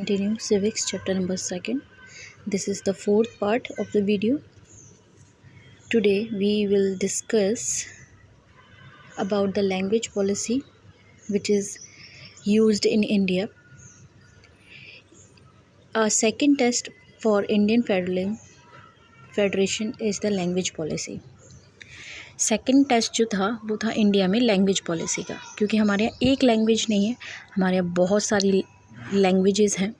Continue civics chapter number 2. This is the fourth part of the video. Today we will discuss about the language policy which is used in India. A second test for Indian Federation is the language policy. Second test जो था वो था India में language policy का, क्योंकि हमारे यहाँ एक लैंग्वेज नहीं है, हमारे यहाँ बहुत सारी लैंग्वेजेस हैं.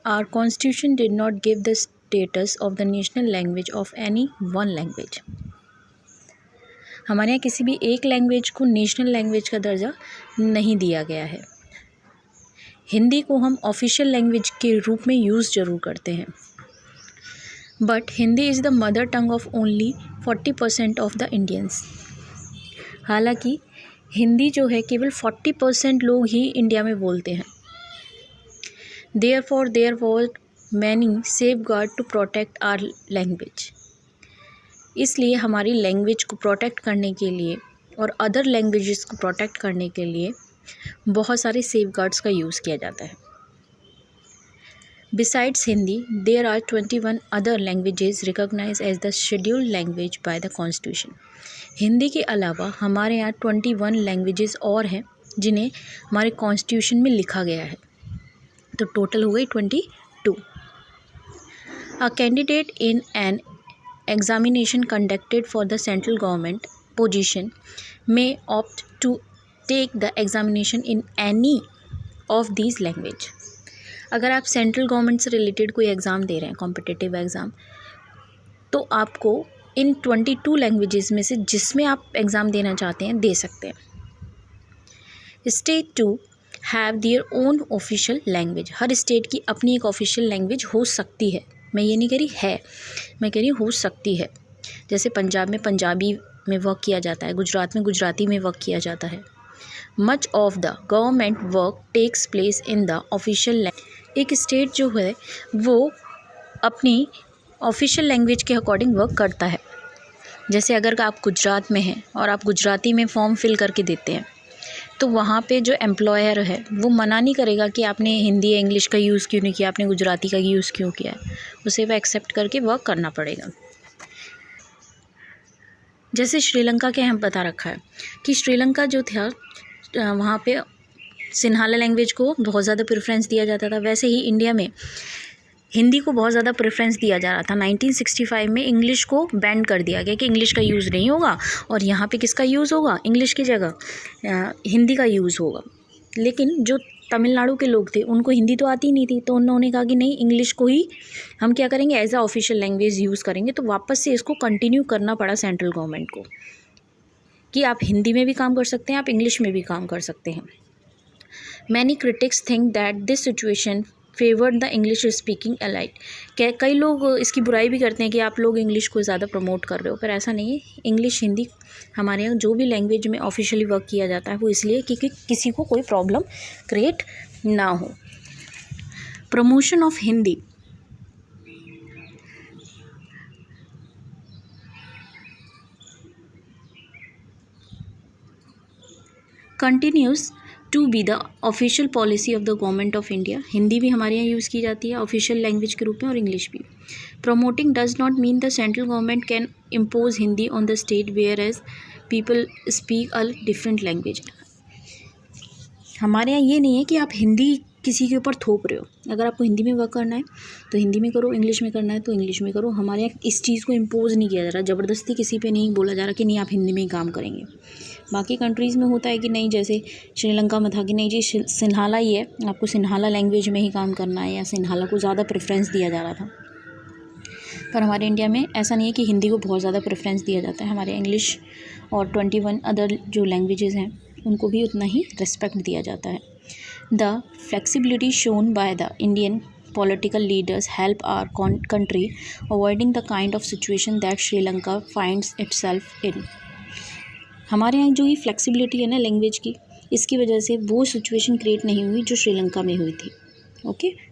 Our constitution did not give the status of the national language of any one language. हमारे यहाँ किसी भी एक लैंग्वेज को नेशनल लैंग्वेज का दर्जा नहीं दिया गया है. हिंदी को हम ऑफिशियल लैंग्वेज के रूप में यूज़ ज़रूर करते हैं, but Hindi is the mother tongue of only 40% of the Indians. हालांकि हिंदी जो है केवल 40% लोग ही इंडिया में बोलते हैं. Therefore, there were many safeguards to protect our language. इसलिए हमारी लैंग्वेज को प्रोटेक्ट करने के लिए और अदर लैंग्वेजेस को प्रोटेक्ट करने के लिए बहुत सारे सेफगार्ड्स का यूज़ किया जाता है. Besides Hindi, there are 21 other languages recognized as the scheduled language by the Constitution. Hindi के अलावा हमारे यहाँ 21 लैंग्वेजेस और हैं जिन्हें हमारे कॉन्स्टिट्यूशन में लिखा गया है, तो टोटल हो गई 22. A candidate in an examination conducted for the central government position may opt to take the examination in any of these language. अगर आप सेंट्रल गवर्नमेंट से रिलेटेड कोई एग्ज़ाम दे रहे हैं, कॉम्पिटिटिव एग्ज़ाम, तो आपको इन 22 लैंग्वेजेस में से जिसमें आप एग्ज़ाम देना चाहते हैं दे सकते हैं. State 2 have their own official language. Her state की अपनी एक ऑफिशियल लैंग्वेज हो सकती है. मैं ये नहीं कह रही है, मैं कह रही हो सकती है. जैसे पंजाब में पंजाबी में वर्क किया जाता है, गुजरात में गुजराती में वर्क किया जाता है. Much of the government work takes place in the official language. एक स्टेट जो है वो अपनी ऑफिशियल लैंग्वेज के अकॉर्डिंग वर्क करता है. जैसे अगर आप गुजरात में हैं और आप गुजराती में फॉर्म फिल करके देते हैं, तो वहाँ पे जो एम्प्लॉयर है वो मना नहीं करेगा कि आपने हिंदी या इंग्लिश का यूज़ क्यों नहीं किया, आपने गुजराती का यूज़ क्यों किया है. उसे वो एक्सेप्ट करके वर्क करना पड़ेगा. जैसे श्रीलंका के हम बता रखा है कि श्रीलंका जो था वहाँ पे सिन्हाला लैंग्वेज को बहुत ज़्यादा प्रेफरेंस दिया जाता था. वैसे ही इंडिया में हिंदी को बहुत ज़्यादा प्रेफरेंस दिया जा रहा था. 1965 में इंग्लिश को बैन कर दिया गया कि इंग्लिश का यूज़ नहीं होगा और यहाँ पे किसका यूज़ होगा, इंग्लिश की जगह हिंदी का यूज़ होगा. लेकिन जो तमिलनाडु के लोग थे उनको हिंदी तो आती नहीं थी, तो उन्होंने कहा कि नहीं, इंग्लिश को ही हम क्या करेंगे, as a official language use करेंगे. तो वापस से इसको कंटिन्यू करना पड़ा सेंट्रल गवर्नमेंट को कि आप हिंदी में भी काम कर सकते हैं, आप इंग्लिश में भी काम कर सकते हैं. Many critics think that this situation favored the English speaking elite. कई लोग इसकी बुराई भी करते हैं कि आप लोग इंग्लिश को ज़्यादा प्रमोट कर रहे हो, पर ऐसा नहीं है. इंग्लिश हिंदी हमारे यहाँ जो भी लैंग्वेज में ऑफिशियली वर्क किया जाता है वो इसलिए क्योंकि किसी को कोई प्रॉब्लम क्रिएट ना हो. Promotion of Hindi. Continues to be the official policy of the government of India. Hindi भी हमारे यहाँ यूज़ की जाती है ऑफिशियल लैंग्वेज के रूप में और इंग्लिश भी. Promoting does not mean the central government can impose Hindi on the state whereas people speak a different language. हमारे यहाँ ये नहीं है कि आप हिंदी किसी के ऊपर थोप रहे हो. अगर आपको हिंदी में वर्क करना है तो हिंदी में करो, इंग्लिश में करना है तो इंग्लिश में करो. हमारे यहाँ इस चीज़ को इम्पोज नहीं किया जा रहा, ज़बरदस्ती किसी पे नहीं बोला जा रहा कि नहीं आप हिंदी में ही काम करेंगे. बाकी कंट्रीज़ में होता है कि नहीं, जैसे श्रीलंका में था कि नहीं जी सिन्हाला ही है, आपको सिन्हाला लैंग्वेज में ही काम करना है, या सिन्हाला को ज़्यादा प्रेफरेंस दिया जा रहा था. पर हमारे इंडिया में ऐसा नहीं है कि हिंदी को बहुत ज़्यादा प्रेफरेंस दिया जाता है. हमारे इंग्लिश और 21 अदर जो लैंग्वेजेस हैं उनको भी उतना ही रिस्पेक्ट दिया जाता है. The flexibility shown by the Indian political leaders help our country avoiding the kind of situation that Sri Lanka finds itself in. हमारे यहाँ जो ये फ्लेक्सिबिलिटी है ना लैंग्वेज की, इसकी वजह से वो सिचुएशन क्रिएट नहीं हुई जो श्रीलंका में हुई थी. ओके.